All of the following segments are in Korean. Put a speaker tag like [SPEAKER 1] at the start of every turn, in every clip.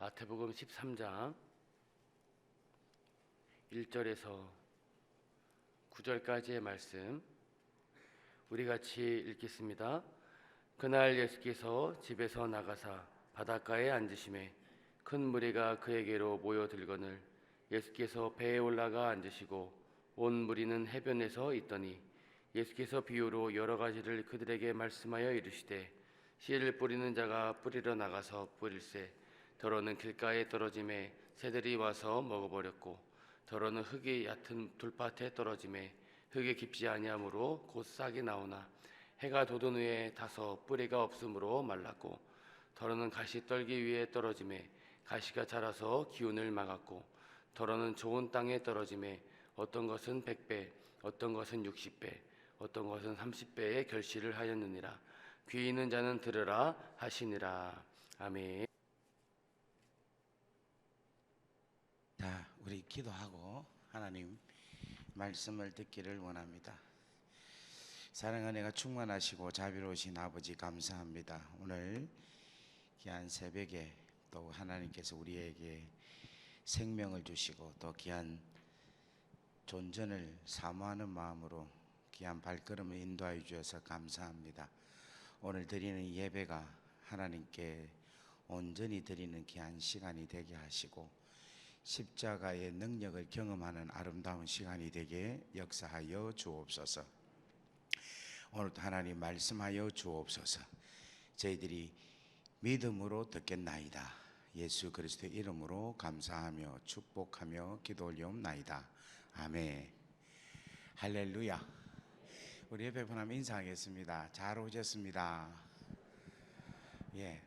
[SPEAKER 1] 마태복음 13장 1절에서 9절까지의 말씀 우리 같이 읽겠습니다. 그날 예수께서 집에서 나가사 바닷가에 앉으심에 큰 무리가 그에게로 모여들거늘 예수께서 배에 올라가 앉으시고 온 무리는 해변에서 있더니 예수께서 비유로 여러 가지를 그들에게 말씀하여 이르시되 씨를 뿌리는 자가 뿌리러 나가서 뿌릴새 더러는 길가에 떨어짐에 새들이 와서 먹어버렸고 더러는 흙이 얕은 돌밭에 떨어짐에 흙이 깊지 아니하므로 곧 싹이 나오나 해가 돋은 후에 타서 뿌리가 없으므로 말랐고 더러는 가시 떨기 위에 떨어짐에 가시가 자라서 기운을 막았고 더러는 좋은 땅에 떨어짐에 어떤 것은 100배 어떤 것은 60배 어떤 것은 30배의 결실을 하였느니라. 귀 있는 자는 들으라 하시니라. 아멘.
[SPEAKER 2] 자, 우리 기도하고 하나님 말씀을 듣기를 원합니다. 사랑 은혜가 충만하시고 자비로우신 아버지 감사합니다. 오늘 귀한 새벽에 또 하나님께서 우리에게 생명을 주시고 또 귀한 존전을 사모하는 마음으로 귀한 발걸음을 인도하여 주셔서 감사합니다. 오늘 드리는 예배가 하나님께 온전히 드리는 귀한 시간이 되게 하시고 십자가의 능력을 경험하는 아름다운 시간이 되게 역사하여 주옵소서. 오늘도 하나님 말씀하여 주옵소서. 저희들이 믿음으로 듣겠나이다. 예수 그리스도의 이름으로 감사하며 축복하며 기도 올리옵나이다. 아멘. 할렐루야. 우리 예배 분함 인사하겠습니다. 잘 오셨습니다. 예.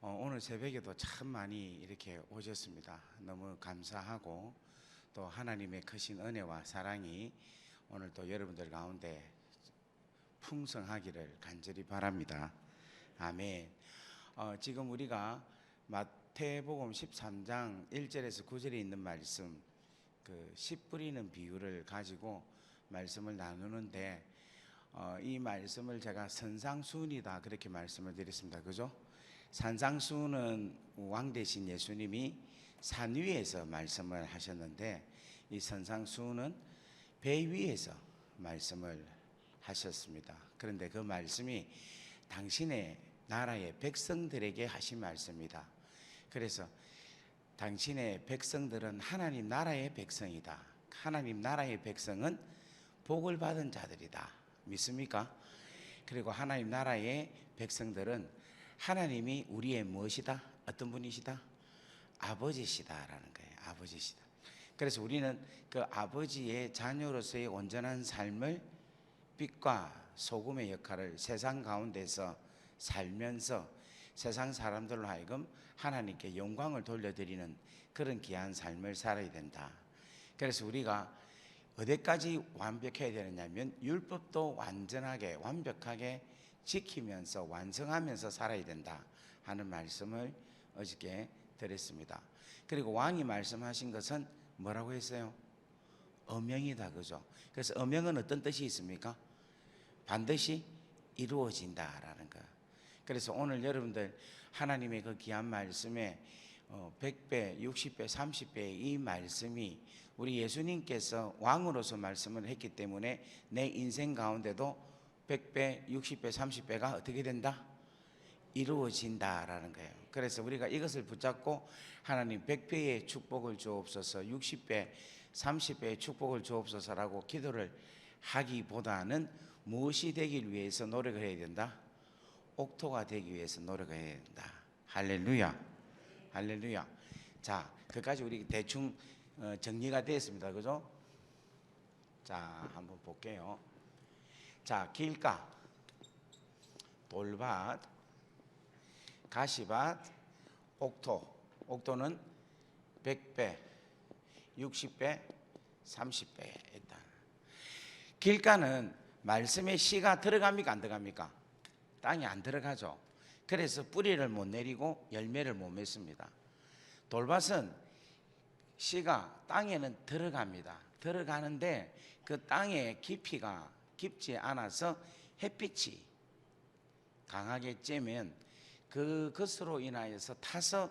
[SPEAKER 2] 오늘 새벽에도 참 많이 이렇게 오셨습니다. 너무 감사하고 또 하나님의 크신 은혜와 사랑이 오늘 또 여러분들 가운데 풍성하기를 간절히 바랍니다. 아멘. 지금 우리가 마태복음 13장 1절에서 9절에 있는 말씀, 그 씨 뿌리는 비유를 가지고 말씀을 나누는데 이 말씀을 제가 선상수훈이다 그렇게 말씀을 드렸습니다. 그죠? 산상수훈은 왕 대신 예수님이 산 위에서 말씀을 하셨는데 이 선상수훈은 배 위에서 말씀을 하셨습니다. 그런데 그 말씀이 당신의 나라의 백성들에게 하신 말씀이다. 그래서 당신의 백성들은 하나님 나라의 백성이다. 하나님 나라의 백성은 복을 받은 자들이다. 믿습니까? 그리고 하나님 나라의 백성들은 하나님이 우리의 무엇이다? 어떤 분이시다? 아버지시다라는 거예요. 아버지시다. 그래서 우리는 그 아버지의 자녀로서의 온전한 삶을 빛과 소금의 역할을 세상 가운데서 살면서 세상 사람들로 하여금 하나님께 영광을 돌려드리는 그런 귀한 삶을 살아야 된다. 그래서 우리가 어디까지 완벽해야 되느냐면 율법도 완전하게 완벽하게 지키면서 완성하면서 살아야 된다 하는 말씀을 어저께 드렸습니다. 그리고 왕이 말씀하신 것은 뭐라고 했어요? 어명이다. 그죠? 그래서 어명은 어떤 뜻이 있습니까? 반드시 이루어진다라는 거. 그래서 오늘 여러분들 하나님의 그 귀한 말씀에 100배, 60배, 30배의 이 말씀이 우리 예수님께서 왕으로서 말씀을 했기 때문에 내 인생 가운데도 100배, 60배, 30배가 어떻게 된다? 이루어진다라는 거예요. 그래서 우리가 이것을 붙잡고 하나님 100배의 축복을 주옵소서, 60배, 30배의 축복을 주옵소서라고 기도를 하기보다는 무엇이 되길 위해서 노력을 해야 된다? 옥토가 되기 위해서 노력을 해야 된다. 할렐루야. 할렐루야. 자, 그까지 우리 대충 정리가 되었습니다. 그죠? 자, 한번 볼게요. 자, 길가, 돌밭, 가시밭, 옥토. 옥토는 100배, 60배, 30배 있다. 길가는 말씀의 씨가 들어갑니까? 안 들어갑니까? 땅에 안 들어가죠. 그래서 뿌리를 못 내리고 열매를 못 맺습니다. 돌밭은 씨가 땅에는 들어갑니다. 들어가는데 그 땅의 깊이가 깊지 않아서 햇빛이 강하게 쬐면 그것으로 인하여서 타서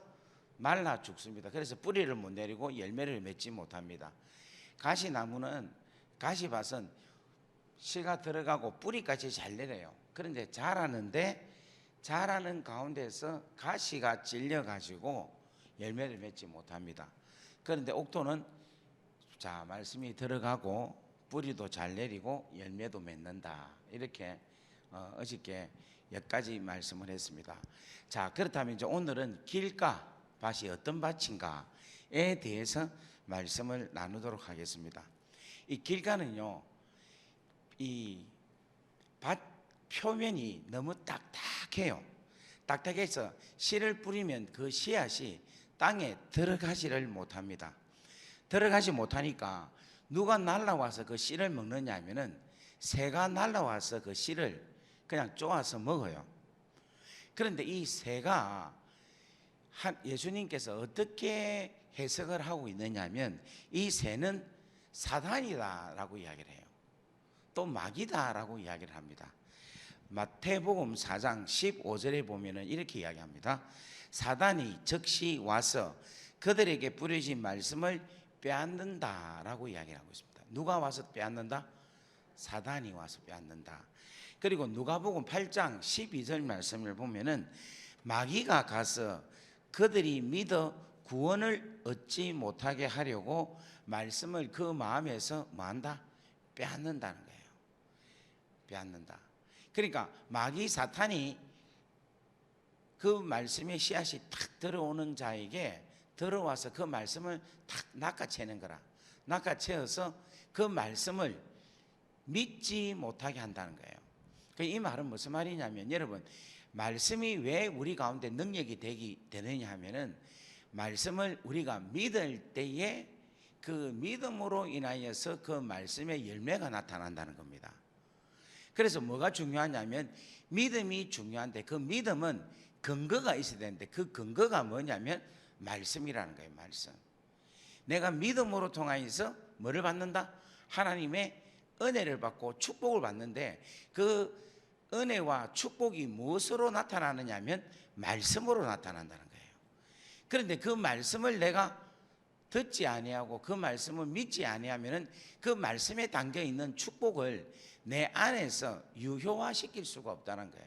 [SPEAKER 2] 말라 죽습니다. 그래서 뿌리를 못 내리고 열매를 맺지 못합니다. 가시나무는 가시밭은 씨가 들어가고 뿌리까지 잘 내려요. 그런데 자라는 가운데서 가시가 찔려 가지고 열매를 맺지 못합니다. 그런데 옥토는 자 말씀이 들어가고 뿌리도 잘 내리고 열매도 맺는다. 이렇게 어저께 여기까지 말씀을 했습니다. 자, 그렇다면 이제 오늘은 길가 밭이 어떤 밭인가에 대해서 말씀을 나누도록 하겠습니다. 이 길가는요, 이 밭 표면이 너무 딱딱해요. 딱딱해서 씨를 뿌리면 그 씨앗이 땅에 들어가지를 못합니다. 들어가지 못하니까 누가 날라와서 그 씨를 먹느냐 하면은 새가 날라와서 그 씨를 그냥 쪼아서 먹어요. 그런데 이 새가 예수님께서 어떻게 해석을 하고 있느냐 하면 이 새는 사단이다라고 이야기를 해요. 또 마귀다라고 이야기를 합니다. 마태복음 4장 15절에 보면은 이렇게 이야기합니다. 사단이 즉시 와서 그들에게 뿌려진 말씀을 빼앗는다라고 이야기를 하고 있습니다. 누가 와서 빼앗는다? 사단이 와서 빼앗는다. 그리고 누가복음 8장 12절 말씀을 보면은 마귀가 가서 그들이 믿어 구원을 얻지 못하게 하려고 말씀을 그 마음에서 뭐한다? 빼앗는다는 거예요. 빼앗는다. 그러니까 마귀 사탄이 그 말씀의 씨앗이 탁 들어오는 자에게 들어와서 그 말씀을 탁 낚아채는 거라. 낚아채어서 그 말씀을 믿지 못하게 한다는 거예요. 이 말은 무슨 말이냐면 여러분, 말씀이 왜 우리 가운데 능력이 되느냐 하면은 말씀을 우리가 믿을 때에 그 믿음으로 인하여서 그 말씀의 열매가 나타난다는 겁니다. 그래서 뭐가 중요하냐면 믿음이 중요한데 그 믿음은 근거가 있어야 되는데 그 근거가 뭐냐면 말씀이라는 거예요. 말씀. 내가 믿음으로 통하여서 뭐를 받는다? 하나님의 은혜를 받고 축복을 받는데 그 은혜와 축복이 무엇으로 나타나느냐 하면 말씀으로 나타난다는 거예요. 그런데 그 말씀을 내가 듣지 아니하고 그 말씀을 믿지 아니하면은 그 말씀에 담겨 있는 축복을 내 안에서 유효화시킬 수가 없다는 거예요.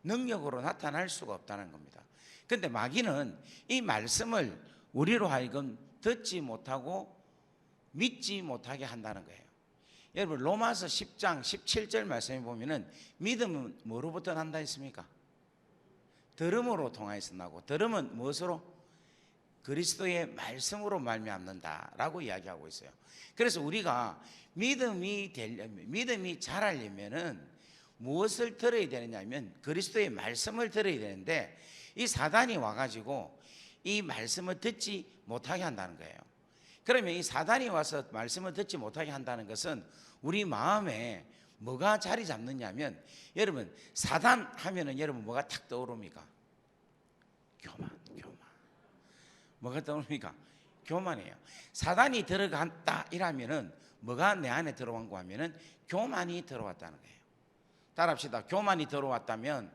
[SPEAKER 2] 능력으로 나타날 수가 없다는 겁니다. 그런데 마귀는 이 말씀을 우리로 하여금 듣지 못하고 믿지 못하게 한다는 거예요. 여러분 로마서 10장 17절 말씀에 보면은 믿음은 뭐로부터 난다 했습니까? 들음으로 통하여서 나고 들음은 무엇으로? 그리스도의 말씀으로 말미암는다라고 이야기하고 있어요. 그래서 우리가 믿음이 자라려면은 무엇을 들어야 되느냐면 그리스도의 말씀을 들어야 되는데 이 사단이 와가지고 이 말씀을 듣지 못하게 한다는 거예요. 그러면 이 사단이 와서 말씀을 듣지 못하게 한다는 것은 우리 마음에 뭐가 자리 잡느냐면 여러분 사단 하면은 여러분 뭐가 탁 떠오릅니까? 교만. 뭐가 떠오릅니까? 교만이에요. 사단이 들어갔다 이라면은 뭐가 내 안에 들어온 거 하면은 교만이 들어왔다는 거예요. 따라합시다. 교만이 들어왔다면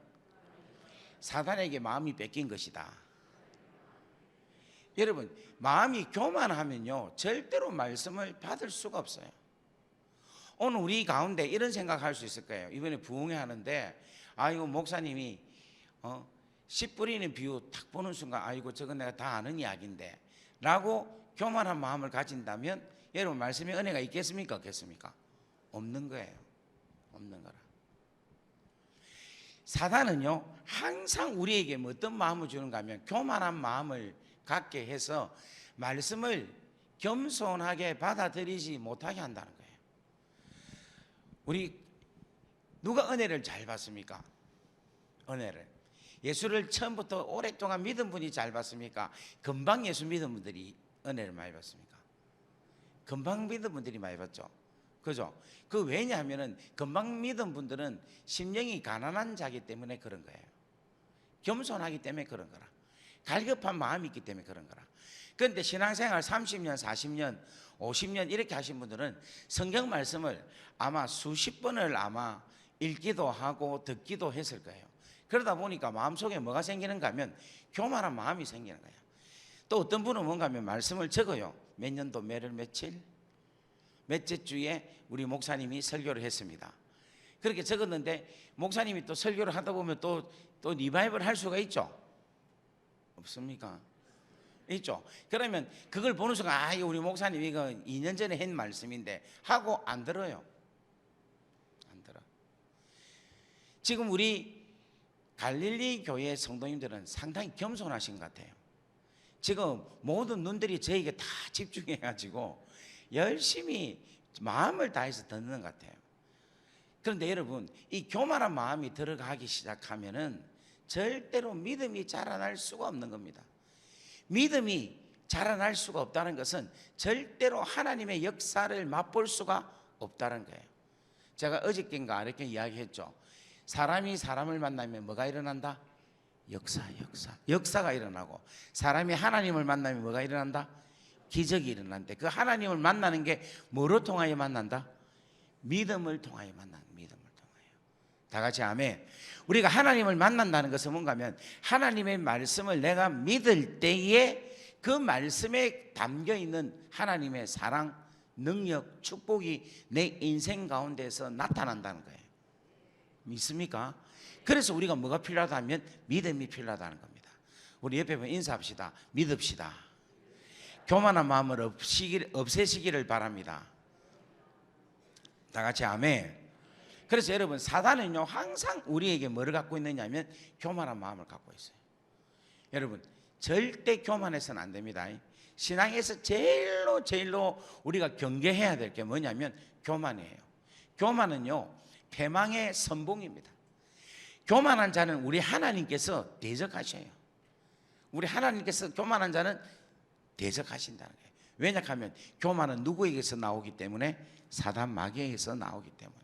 [SPEAKER 2] 사단에게 마음이 뺏긴 것이다. 여러분 마음이 교만하면요 절대로 말씀을 받을 수가 없어요. 오늘 우리 가운데 이런 생각할 수 있을 거예요. 이번에 부흥회 하는데 아이고 목사님이 씨 뿌리는 비유 탁 보는 순간 아이고 저건 내가 다 아는 이야기인데 라고 교만한 마음을 가진다면 여러분 말씀에 은혜가 있겠습니까? 없겠습니까? 없는 거예요. 없는 거라. 사단은요 항상 우리에게 어떤 마음을 주는가 하면 교만한 마음을 갖게 해서 말씀을 겸손하게 받아들이지 못하게 한다는 거예요. 우리 누가 은혜를 잘 받습니까? 은혜를 예수를 처음부터 오랫동안 믿은 분이 잘 받습니까? 금방 예수 믿은 분들이 은혜를 많이 받습니까? 금방 믿은 분들이 많이 받죠. 그죠? 그 왜냐하면은 금방 믿은 분들은 심령이 가난한 자기 때문에 그런 거예요. 겸손하기 때문에 그런 거라. 갈급한 마음이 있기 때문에 그런 거라. 그런데 신앙생활 30년, 40년, 50년 이렇게 하신 분들은 성경 말씀을 아마 수십 번을 아마 읽기도 하고 듣기도 했을 거예요. 그러다 보니까 마음속에 뭐가 생기는가 하면 교만한 마음이 생기는 거예요. 또 어떤 분은 뭔가 하면 말씀을 적어요. 몇 년도 몇월 며칠 몇째 주에 우리 목사님이 설교를 했습니다. 그렇게 적었는데 목사님이 또 설교를 하다 보면 또 리바이벌 할 수가 있죠? 없습니까? 있죠. 그러면 그걸 보는 순간 아, 이거 우리 목사님 이거 2년 전에 한 말씀인데 하고 안 들어요. 안 들어. 지금 우리 갈릴리 교회 성도님들은 상당히 겸손하신 것 같아요. 지금 모든 눈들이 저에게 다 집중해 가지고 열심히 마음을 다해서 듣는 것 같아요. 그런데 여러분, 이 교만한 마음이 들어가기 시작하면은 절대로 믿음이 자라날 수가 없는 겁니다. 믿음이 자라날 수가 없다는 것은 절대로 하나님의 역사를 맛볼 수가 없다는 거예요. 제가 어저께인가 이렇게 이야기했죠. 사람이 사람을 만나면 뭐가 일어난다? 역사가 일어나고, 사람이 하나님을 만나면 뭐가 일어난다? 기적이 일어난대. 그 하나님을 만나는 게 뭐로 통하여 만난다? 믿음을 통하여 만난다. 믿음을 통하여. 다 같이 아멘. 우리가 하나님을 만난다는 것은 뭔가 하면 하나님의 말씀을 내가 믿을 때에 그 말씀에 담겨 있는 하나님의 사랑, 능력, 축복이 내 인생 가운데서 나타난다는 거예요. 믿습니까? 그래서 우리가 뭐가 필요하다면 믿음이 필요하다는 겁니다. 우리 옆에 보면 인사합시다. 믿읍시다. 교만한 마음을 없애시기를 바랍니다. 다 같이 아멘. 그래서 여러분, 사단은요 항상 우리에게 뭐를 갖고 있느냐면 교만한 마음을 갖고 있어요. 여러분, 절대 교만해서는 안 됩니다. 신앙에서 제일로 우리가 경계해야 될 게 뭐냐면 교만이에요. 교만은요 패망의 선봉입니다. 교만한 자는 우리 하나님께서 대적하셔요. 우리 하나님께서 교만한 자는 대적하신다는 거예요. 왜냐하면 교만은 누구에게서 나오기 때문에? 사단 마귀에게서 나오기 때문에.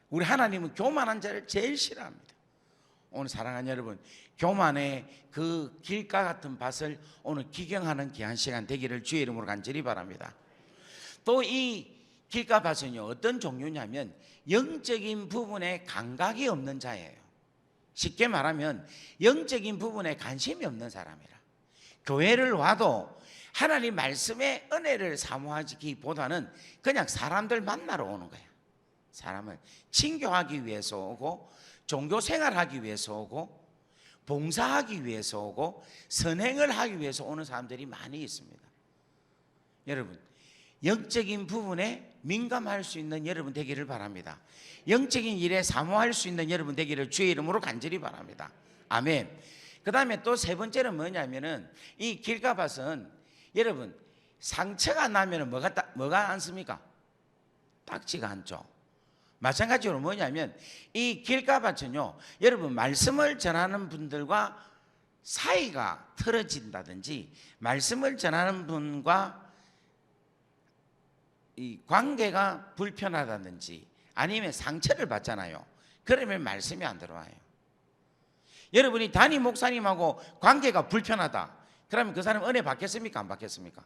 [SPEAKER 2] 우리 하나님은 교만한 자를 제일 싫어합니다. 오늘 사랑하는 여러분, 교만의 그 길가 같은 밭을 오늘 기경하는 귀한 시간 되기를 주의 이름으로 간절히 바랍니다. 또 이 길가 밭은요 어떤 종류냐면 영적인 부분에 감각이 없는 자예요. 쉽게 말하면 영적인 부분에 관심이 없는 사람이라. 교회를 와도 하나님 말씀의 은혜를 사모하기보다는 그냥 사람들 만나러 오는 거야. 사람을 친교하기 위해서 오고, 종교 생활하기 위해서 오고, 봉사하기 위해서 오고, 선행을 하기 위해서 오는 사람들이 많이 있습니다. 여러분, 영적인 부분에 민감할 수 있는 여러분 되기를 바랍니다. 영적인 일에 사모할 수 있는 여러분 되기를 주의 이름으로 간절히 바랍니다. 아멘. 그 다음에 또 세 번째는 뭐냐면은 이 길가밭은 여러분 상처가 나면 뭐가 않습니까? 딱지가 않죠. 마찬가지로 뭐냐면 이 길가밭은요 여러분 말씀을 전하는 분들과 사이가 틀어진다든지 말씀을 전하는 분과 이 관계가 불편하다든지 아니면 상처를 받잖아요. 그러면 말씀이 안 들어와요. 여러분이 담임 목사님하고 관계가 불편하다. 그러면 그 사람 은혜 받겠습니까? 안 받겠습니까?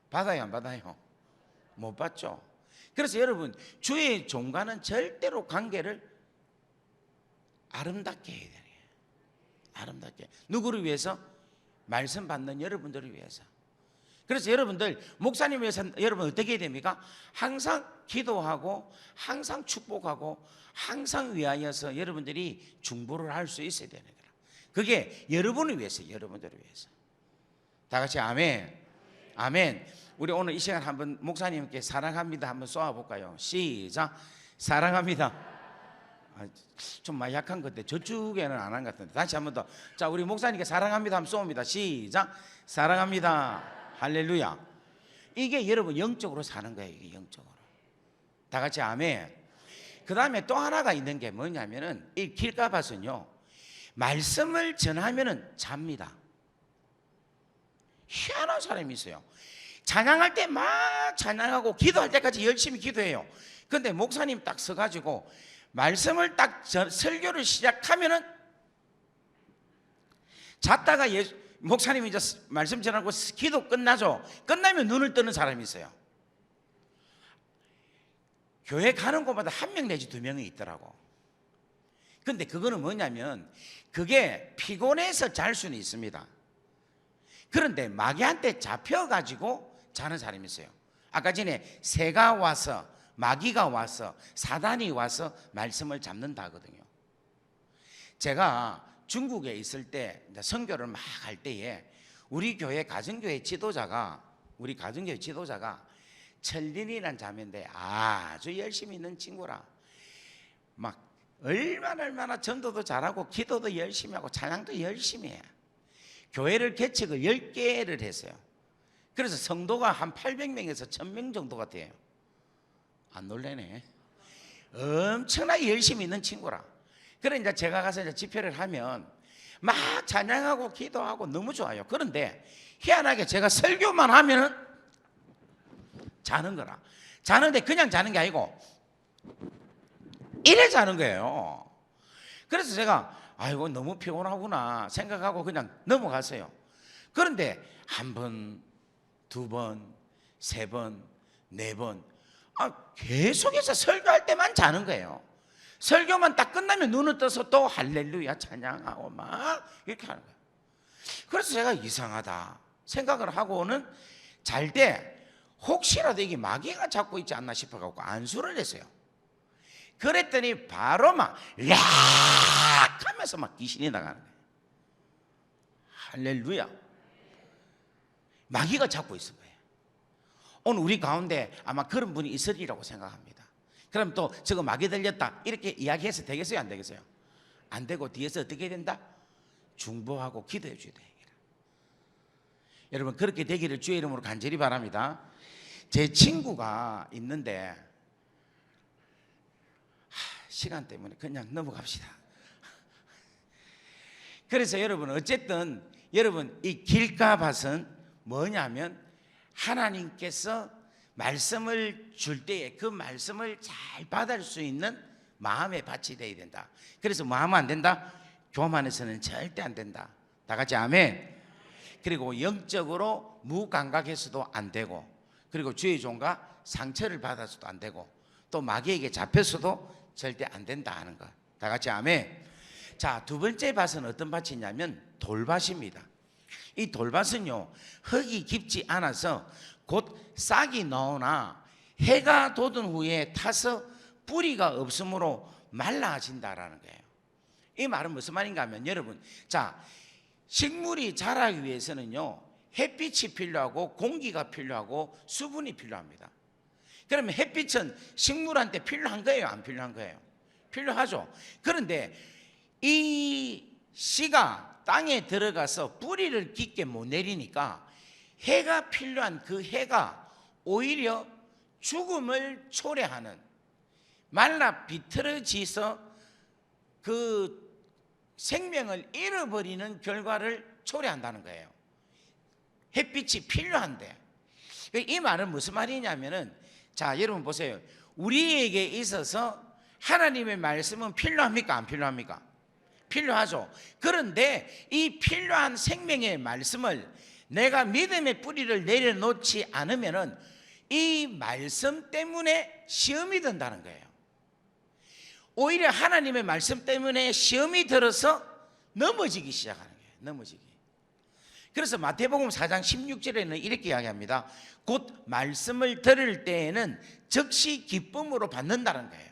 [SPEAKER 2] 받아요? 안 받아요? 못 받죠. 그래서 여러분 주의 종과는 절대로 관계를 아름답게 해야 돼요. 아름답게. 누구를 위해서? 말씀 받는 여러분들을 위해서. 그래서 여러분들 목사님 위해서 여러분 어떻게 해야 됩니까? 항상 기도하고 항상 축복하고 항상 위하여서 여러분들이 중보를 할 수 있어야 되는 거라. 그게 여러분을 위해서, 여러분들을 위해서. 다 같이 아멘. 아멘. 우리 오늘 이 시간 한번 목사님께 사랑합니다 한번 쏘아볼까요? 시작. 사랑합니다. 좀 많이 약한 것 같아. 저쪽에는 안 한 것 같은데 다시 한번 더. 자, 우리 목사님께 사랑합니다 한번 쏘옵니다. 시작. 사랑합니다. 할렐루야. 이게 여러분 영적으로 사는 거예요. 이게 영적으로. 다 같이 아멘. 그 다음에 또 하나가 있는 게 뭐냐면은 이 길가밭은요 말씀을 전하면은 잡니다. 희한한 사람이 있어요. 찬양할 때 막 찬양하고 기도할 때까지 열심히 기도해요. 근데 목사님 딱 서가지고 말씀을 딱 설교를 시작하면은 잤다가 목사님이 이제 말씀 전하고 기도 끝나죠. 끝나면 눈을 뜨는 사람이 있어요. 교회 가는 곳마다 한 명 내지 두 명이 있더라고. 근데 그거는 뭐냐면 그게 피곤해서 잘 수는 있습니다. 그런데 마귀한테 잡혀가지고 자는 사람이 있어요. 아까 전에 새가 와서, 마귀가 와서, 사단이 와서 말씀을 잡는다 하거든요. 제가 중국에 있을 때 선교를 막 할 때에 우리 가정교회 지도자가 철린이라는 자매인데 아주 열심히 있는 친구라. 막 얼마나 전도도 잘하고 기도도 열심히 하고 찬양도 열심히 해. 교회를 개척을 10개를 했어요. 그래서 성도가 한 800명에서 1000명 정도가 돼요. 안 놀래네. 엄청나게 열심히 있는 친구라. 그래 이제 제가 가서 이제 집회를 하면 막 찬양하고 기도하고 너무 좋아요. 그런데 희한하게 제가 설교만 하면은 자는 거라. 자는데 그냥 자는 게 아니고 이래 자는 거예요. 그래서 제가 아이고 너무 피곤하구나 생각하고 그냥 넘어갔어요. 그런데 한 번, 두 번, 세 번, 네 번 계속해서 설교할 때만 자는 거예요. 설교만 딱 끝나면 눈을 떠서 또 할렐루야 찬양하고 막 이렇게 하는 거예요. 그래서 제가 이상하다 생각을 하고는 잘 때 혹시라도 이게 마귀가 잡고 있지 않나 싶어갖고 안수를 했어요. 그랬더니 바로 막 락 하면서 막 귀신이 나가는 거예요. 할렐루야. 마귀가 잡고 있을 거예요. 오늘 우리 가운데 아마 그런 분이 있으리라고 생각합니다. 그럼 또 저거 마귀 들렸다 이렇게 이야기해서 되겠어요? 안 되겠어요? 안 되고 뒤에서 어떻게 된다? 중보하고 기도해 줘야 돼요. 여러분 그렇게 되기를 주의 이름으로 간절히 바랍니다. 제 친구가 있는데 시간 때문에 그냥 넘어갑시다. 그래서 여러분 어쨌든 여러분 이 길가밭은 뭐냐면 하나님께서 말씀을 줄 때에 그 말씀을 잘 받을 수 있는 마음의 밭이 되어야 된다. 그래서 뭐 하면 안 된다? 교만해서는 절대 안 된다. 다 같이 아멘. 그리고 영적으로 무감각해서도 안 되고, 그리고 주의 종과 상처를 받아서도 안 되고, 또 마귀에게 잡혀서도 절대 안 된다 하는 것. 다 같이 아멘. 자, 두 번째 밭은 어떤 밭이냐면 돌밭입니다. 이 돌밭은요 흙이 깊지 않아서 곧 싹이 나오나 해가 돋은 후에 타서 뿌리가 없으므로 말라진다라는 거예요. 이 말은 무슨 말인가 하면 여러분, 자, 식물이 자라기 위해서는요 햇빛이 필요하고 공기가 필요하고 수분이 필요합니다. 그러면 햇빛은 식물한테 필요한 거예요, 안 필요한 거예요? 필요하죠. 그런데 이 씨가 땅에 들어가서 뿌리를 깊게 못 내리니까 해가 필요한 그 해가 오히려 죽음을 초래하는, 말라 비틀어지서 그 생명을 잃어버리는 결과를 초래한다는 거예요. 햇빛이 필요한데. 이 말은 무슨 말이냐면은, 자, 여러분 보세요. 우리에게 있어서 하나님의 말씀은 필요합니까? 안 필요합니까? 필요하죠. 그런데 이 필요한 생명의 말씀을 내가 믿음의 뿌리를 내려놓지 않으면은 이 말씀 때문에 시험이 든다는 거예요. 오히려 하나님의 말씀 때문에 시험이 들어서 넘어지기 시작하는 거예요. 넘어지기. 그래서 마태복음 4장 16절에는 이렇게 이야기합니다. 곧 말씀을 들을 때에는 즉시 기쁨으로 받는다는 거예요.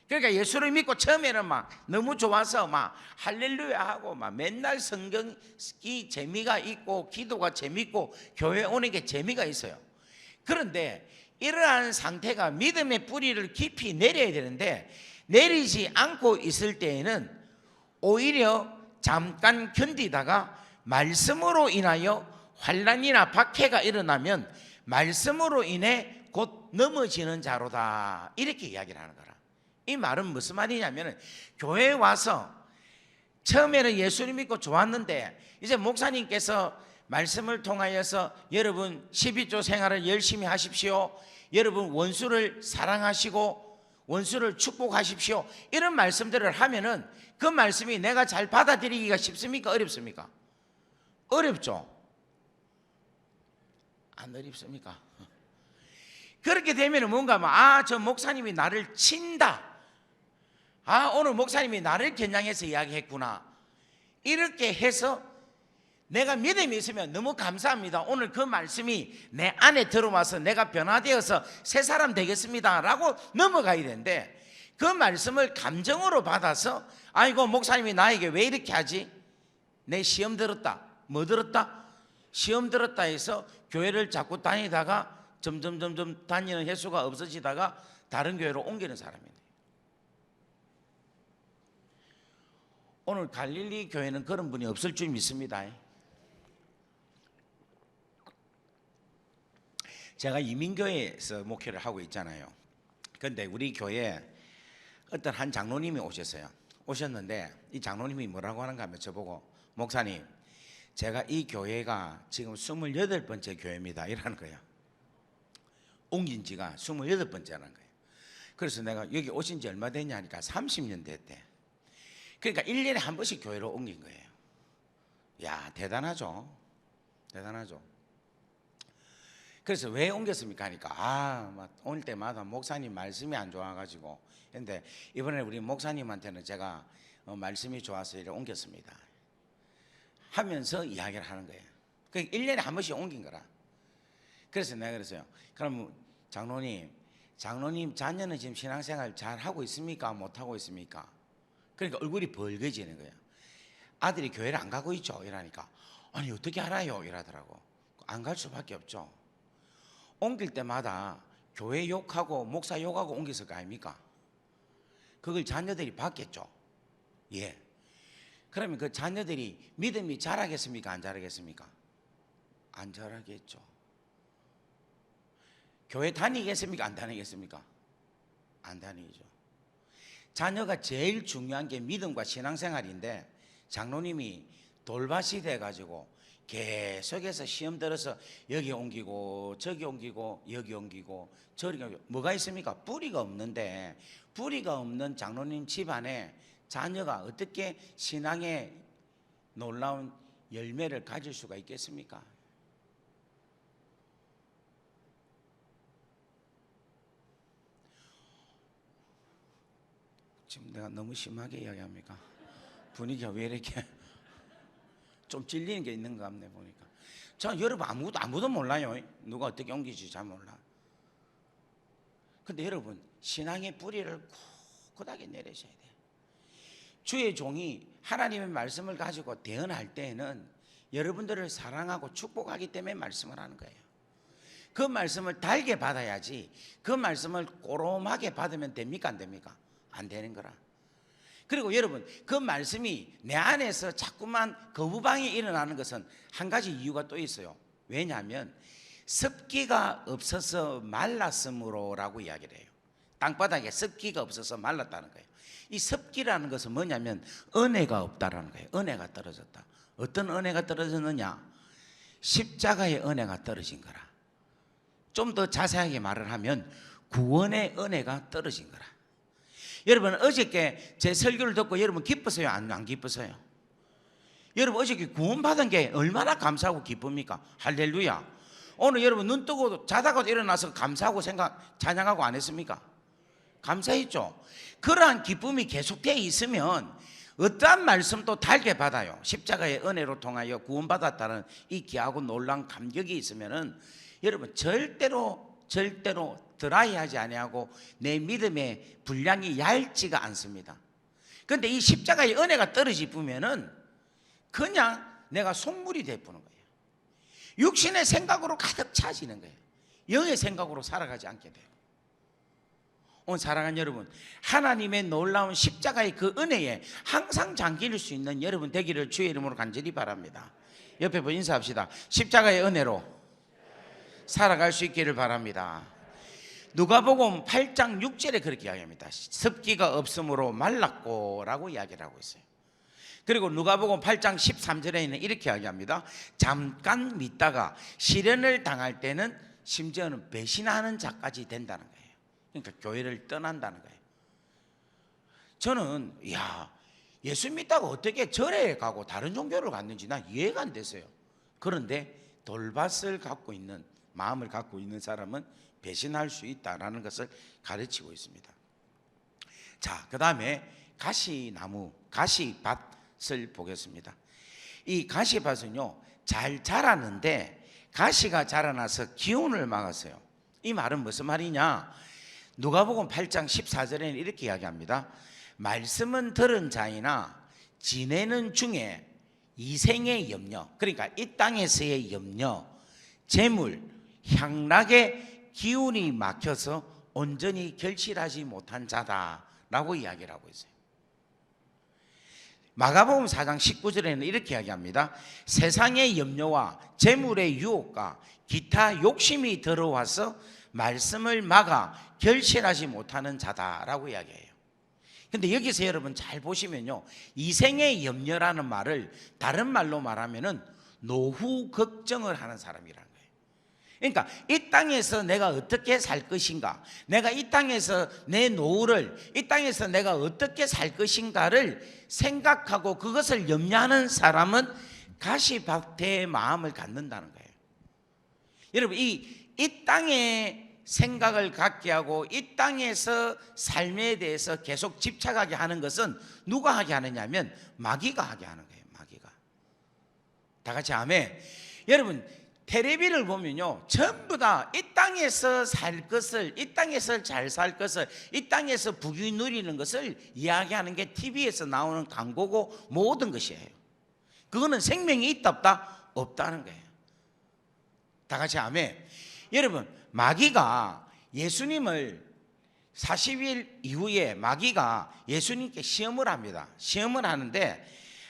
[SPEAKER 2] 그러니까 예수를 믿고 처음에는 막 너무 좋아서 막 할렐루야 하고 막 맨날 성경이 재미가 있고 기도가 재밌고 교회 오는 게 재미가 있어요. 그런데 이러한 상태가 믿음의 뿌리를 깊이 내려야 되는데 내리지 않고 있을 때에는 오히려 잠깐 견디다가 말씀으로 인하여 환난이나 박해가 일어나면 말씀으로 인해 곧 넘어지는 자로다, 이렇게 이야기를 하는 거라. 이 말은 무슨 말이냐면 교회에 와서 처음에는 예수를 믿고 좋았는데 이제 목사님께서 말씀을 통하여서 여러분 12조 생활을 열심히 하십시오, 여러분 원수를 사랑하시고 원수를 축복하십시오, 이런 말씀들을 하면은 그 말씀이 내가 잘 받아들이기가 쉽습니까? 어렵습니까? 어렵죠. 안 어렵습니까? 그렇게 되면 뭔가 막 저 목사님이 나를 친다, 오늘 목사님이 나를 겨냥해서 이야기했구나, 이렇게 해서 내가 믿음이 있으면 너무 감사합니다. 오늘 그 말씀이 내 안에 들어와서 내가 변화되어서 새 사람 되겠습니다 라고 넘어가야 되는데, 그 말씀을 감정으로 받아서 아이고 목사님이 나에게 왜 이렇게 하지? 내 시험 들었다. 뭐 들었다? 시험 들었다 해서 교회를 자꾸 다니다가 점점 다니는 횟수가 없어지다가 다른 교회로 옮기는 사람이에요. 오늘 갈릴리 교회는 그런 분이 없을 줄 믿습니다. 제가 이민교회에서 목회를 하고 있잖아요. 그런데 우리 교회에 어떤 한 장로님이 오셨어요. 오셨는데 이 장로님이 뭐라고 하는가 하면 저보고 목사님, 제가 이 교회가 지금 28번째 교회입니다 이러는 거예요. 옮긴 지가 28번째라는 거예요. 그래서 내가 여기 오신 지 얼마 됐냐 하니까 30년 됐대. 그러니까 1년에 한 번씩 교회로 옮긴 거예요. 야, 대단하죠. 대단하죠. 그래서 왜 옮겼습니까 하니까 막 올 때마다 목사님 말씀이 안 좋아가지고, 근데 이번에 우리 목사님한테는 제가 말씀이 좋아서 이렇게 옮겼습니다 하면서 이야기를 하는 거예요. 그러니까 1년에 한 번씩 옮긴 거라. 그래서 내가 그랬어요. 그럼 장로님 자녀는 지금 신앙생활 잘 하고 있습니까? 못 하고 있습니까? 그러니까 얼굴이 벌개지는 거예요. 아들이 교회를 안 가고 있죠 이러니까, 아니 어떻게 알아요 이러더라고. 안 갈 수밖에 없죠. 옮길 때마다 교회 욕하고 목사 욕하고 옮겼을 거 아닙니까? 그걸 자녀들이 봤겠죠. 예. 그러면 그 자녀들이 믿음이 자라겠습니까? 안 자라겠습니까? 안 자라겠죠. 교회 다니겠습니까? 안 다니겠습니까? 안 다니죠. 자녀가 제일 중요한 게 믿음과 신앙생활인데, 장로님이 돌밭이 돼가지고 계속해서 시험 들어서 여기 옮기고 저기 옮기고 여기 옮기고 저기 옮기고, 뭐가 있습니까? 뿌리가 없는데, 뿌리가 없는 장로님 집안에 자녀가 어떻게 신앙의 놀라운 열매를 가질 수가 있겠습니까? 지금 내가 너무 심하게 이야기합니까? 분위기가 왜 이렇게 좀 찔리는 게 있는가 합네 보니까. 저 여러분 아무도 몰라요. 누가 어떻게 옮기지 잘 몰라. 근데 여러분 신앙의 뿌리를 굳하게 내리셔야 돼요. 주의 종이 하나님의 말씀을 가지고 대언할 때에는 여러분들을 사랑하고 축복하기 때문에 말씀을 하는 거예요. 그 말씀을 달게 받아야지, 그 말씀을 꼬롬하게 받으면 됩니까 안 됩니까? 안 되는 거라. 그리고 여러분 그 말씀이 내 안에서 자꾸만 거부방이 일어나는 것은 한 가지 이유가 또 있어요. 왜냐하면 습기가 없어서 말랐으므로라고 이야기를 해요. 땅바닥에 습기가 없어서 말랐다는 거예요. 이 습기라는 것은 뭐냐면 은혜가 없다라는 거예요. 은혜가 떨어졌다. 어떤 은혜가 떨어졌느냐? 십자가의 은혜가 떨어진 거라. 좀 더 자세하게 말을 하면 구원의 은혜가 떨어진 거라. 여러분 어저께 제 설교를 듣고 여러분 기쁘세요? 안 기쁘세요? 여러분 어저께 구원받은 게 얼마나 감사하고 기쁩니까? 할렐루야. 오늘 여러분 눈 뜨고 자다가도 일어나서 감사하고 찬양하고 안 했습니까? 감사했죠. 그러한 기쁨이 계속되어 있으면 어떠한 말씀도 달게 받아요. 십자가의 은혜로 통하여 구원받았다는 이 귀하고 놀라운 감격이 있으면은 여러분 절대로 드라이하지 아니하고 내 믿음의 분량이 얇지가 않습니다. 그런데 이 십자가의 은혜가 떨어지면은 그냥 내가 속물이 되어버는 거예요. 육신의 생각으로 가득 차지는 거예요. 영의 생각으로 살아가지 않게 돼요. 오늘 사랑하는 여러분, 하나님의 놀라운 십자가의 그 은혜에 항상 잠길 수 있는 여러분 되기를 주의 이름으로 간절히 바랍니다. 옆에 분 인사합시다. 십자가의 은혜로 살아갈 수 있기를 바랍니다. 누가복음 8장 6절에 그렇게 이야기합니다. 습기가 없으므로 말랐고 라고 이야기를 하고 있어요. 그리고 누가복음 8장 13절에는 이렇게 이야기합니다. 잠깐 믿다가 시련을 당할 때는 심지어는 배신하는 자까지 된다는 거예요. 그러니까 교회를 떠난다는 거예요. 저는 예수 믿다가 어떻게 절에 가고 다른 종교를 갔는지 난 이해가 안 됐어요. 그런데 돌밭을 갖고 있는, 마음을 갖고 있는 사람은 배신할 수 있다라는 것을 가르치고 있습니다. 자, 그 다음에 가시밭을 보겠습니다. 이 가시밭은요 잘 자라는데 가시가 자라나서 기운을 막았어요. 이 말은 무슨 말이냐? 누가복음 8장 14절에는 이렇게 이야기합니다. 말씀은 들은 자이나 지내는 중에 이생의 염려, 그러니까 이 땅에서의 염려, 재물, 향락의 기운이 막혀서 온전히 결실하지 못한 자다라고 이야기를 하고 있어요. 마가복음 4장 19절에는 이렇게 이야기합니다. 세상의 염려와 재물의 유혹과 기타 욕심이 들어와서 말씀을 막아 결실하지 못하는 자다라고 이야기해요. 근데 여기서 여러분 잘 보시면요, 이생의 염려라는 말을 다른 말로 말하면은 노후 걱정을 하는 사람이라는 거예요. 그러니까 이 땅에서 내가 어떻게 살 것인가, 내가 이 땅에서 내 노후를, 이 땅에서 내가 어떻게 살 것인가를 생각하고 그것을 염려하는 사람은 가시밭의 마음을 갖는다는 거예요. 여러분 이 땅에 생각을 갖게 하고 이 땅에서 삶에 대해서 계속 집착하게 하는 것은 누가 하게 하느냐면 마귀가 하게 하는 거예요. 마귀가. 다 같이 아멘. 여러분 텔레비를 보면요 전부 다 이 땅에서 살 것을, 이 땅에서 잘 살 것을, 이 땅에서 부귀 누리는 것을 이야기하는 게 TV에서 나오는 광고고 모든 것이에요. 그거는 생명이 있다 없다? 없다는 거예요. 다 같이 아멘. 여러분 마귀가 예수님을 40일 이후에 마귀가 예수님께 시험을 합니다. 시험을 하는데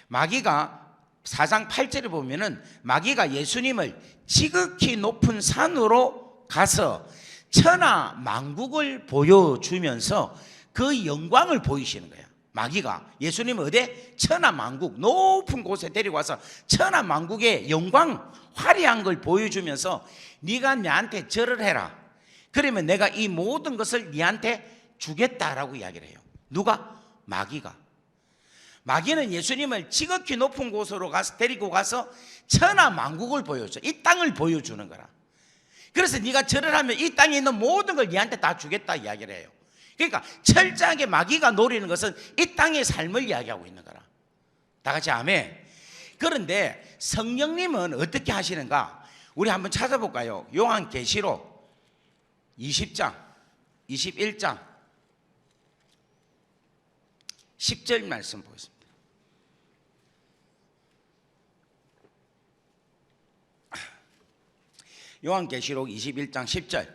[SPEAKER 2] 마귀가 4장 8절에 보면은 마귀가 예수님을 지극히 높은 산으로 가서 천하 만국을 보여주면서 그 영광을 보이시는 거예요. 마귀가 예수님을 어디? 천하 만국 높은 곳에 데리고 와서 천하 만국의 영광 화려한 걸 보여주면서 네가 내한테 절을 해라. 그러면 내가 이 모든 것을 네한테 주겠다라고 이야기를 해요. 누가? 마귀가. 마귀는 예수님을 지극히 높은 곳으로 가서 데리고 가서 천하 만국을 보여줘. 이 땅을 보여주는 거라. 그래서 네가 절을 하면 이 땅에 있는 모든 걸 네한테 다 주겠다 이야기를 해요. 그러니까 철저하게 마귀가 노리는 것은 이 땅의 삶을 이야기하고 있는 거라. 다 같이 아멘. 그런데 성령님은 어떻게 하시는가? 우리 한번 찾아볼까요? 요한계시록 20장 21장 10절 말씀 보겠습니다. 요한계시록 21장 10절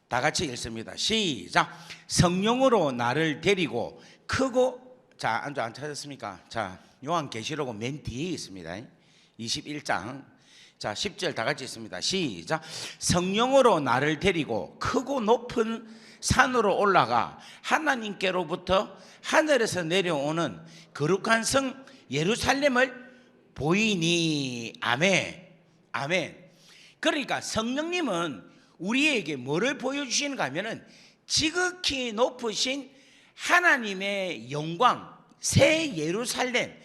[SPEAKER 2] 다 같이 읽습니다. 시작. 성령으로 나를 데리고 크고, 자, 안 찾았습니까? 자, 요한계시록은 맨 뒤에 있습니다. 21장 자 10절 다 같이 있습니다. 시작. 성령으로 나를 데리고 크고 높은 산으로 올라가 하나님께로부터 하늘에서 내려오는 거룩한 성 예루살렘을 보이니. 아멘. 아멘. 그러니까 성령님은 우리에게 뭐를 보여주시는가 하면은 지극히 높으신 하나님의 영광, 새 예루살렘,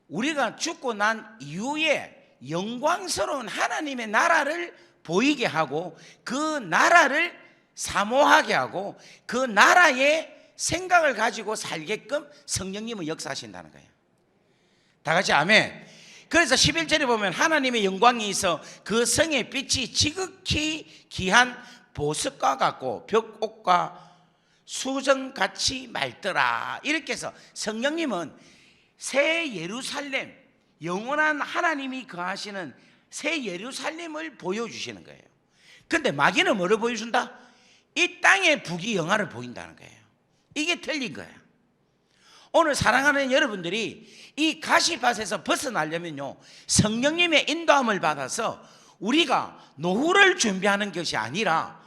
[SPEAKER 2] 우리가 죽고 난 이후에 영광스러운 하나님의 나라를 보이게 하고 그 나라를 사모하게 하고 그 나라의 생각을 가지고 살게끔 성령님은 역사하신다는 거예요. 다 같이 아멘. 그래서 11절에 보면 하나님의 영광이 있어 그 성의 빛이 지극히 귀한 보석과 같고 벽옥과 수정같이 맑더라. 이렇게 해서 성령님은 새 예루살렘, 영원한 하나님이 거하시는 새 예루살렘을 보여주시는 거예요. 그런데 마귀는 뭐를 보여준다? 이 땅의 부귀영화를 보인다는 거예요. 이게 틀린 거예요. 오늘 사랑하는 여러분들이 이 가시밭에서 벗어나려면요 성령님의 인도함을 받아서 우리가 노후를 준비하는 것이 아니라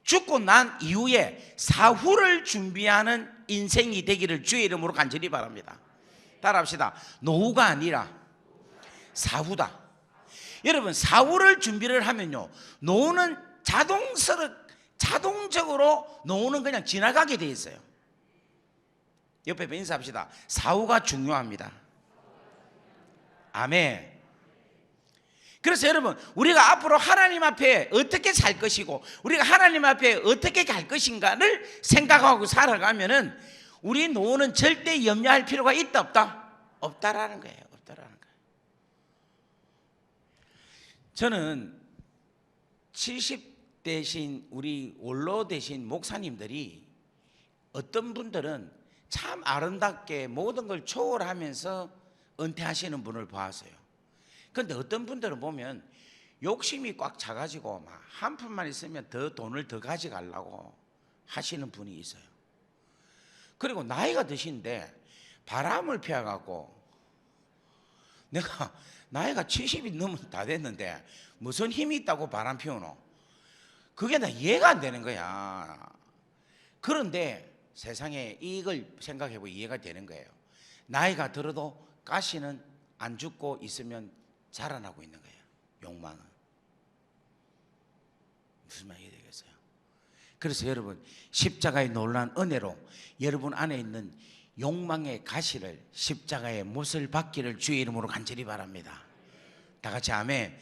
[SPEAKER 2] 죽고 난 이후에 사후를 준비하는 인생이 되기를 주의 이름으로 간절히 바랍니다. 따라합시다. 노후가 아니라 사후다. 여러분 사후를 준비를 하면요 노후는 자동적으로 노후는 그냥 지나가게 돼 있어요. 옆에 인사합시다. 사후가 중요합니다. 아멘. 그래서 여러분 우리가 앞으로 하나님 앞에 어떻게 살 것이고 우리가 하나님 앞에 어떻게 갈 것인가를 생각하고 살아가면은 우리 노후는 절대 염려할 필요가 있다 없다? 없다라는 거예요. 없다라는 거예요. 저는 70 대신 우리 원로 대신 목사님들이 어떤 분들은 참 아름답게 모든 걸 초월하면서 은퇴하시는 분을 보았어요. 그런데 어떤 분들은 보면 욕심이 꽉 차가지고 막 한 푼만 있으면 더 돈을 더 가져가려고 하시는 분이 있어요. 그리고 나이가 드신데 바람을 피워갖고 내가 나이가 70이 넘으면 다 됐는데 무슨 힘이 있다고 바람 피우노? 그게 나 이해가 안 되는 거야. 그런데 세상에 이걸 생각해보면 이해가 되는 거예요. 나이가 들어도 가시는 안 죽고 있으면 자라나고 있는 거예요. 욕망은. 무슨 말이 되겠어요? 그래서 여러분, 십자가의 놀라운 은혜로 여러분 안에 있는 욕망의 가시를, 십자가의 못을 받기를 주의 이름으로 간절히 바랍니다. 다 같이 아멘.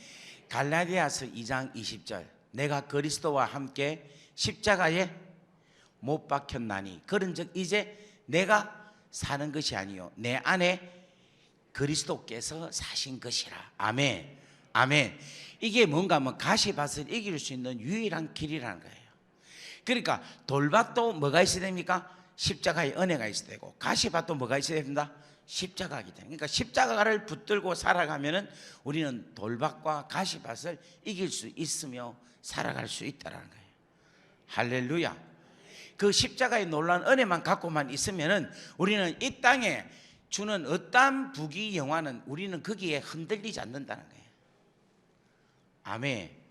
[SPEAKER 2] 갈라디아서 2장 20절, 내가 그리스도와 함께 십자가에 못 박혔나니 그런즉 이제 내가 사는 것이 아니요 내 안에 그리스도께서 사신 것이라. 아멘. 아멘. 이게 뭔가 하면 가시밭을 이길 수 있는 유일한 길이라는 거예요. 그러니까 돌밭도 뭐가 있어야 됩니까? 십자가의 은혜가 있어야 되고, 가시밭도 뭐가 있어야 됩니다? 십자가이기 때문에. 그러니까 십자가를 붙들고 살아가면은 우리는 돌밭과 가시밭을 이길 수 있으며 살아갈 수 있다라는 거예요. 할렐루야. 그 십자가의 놀라운 은혜만 갖고만 있으면은 우리는 이 땅에 주는 어떠한 부귀 영화는 우리는 거기에 흔들리지 않는다는 거예요. 아멘.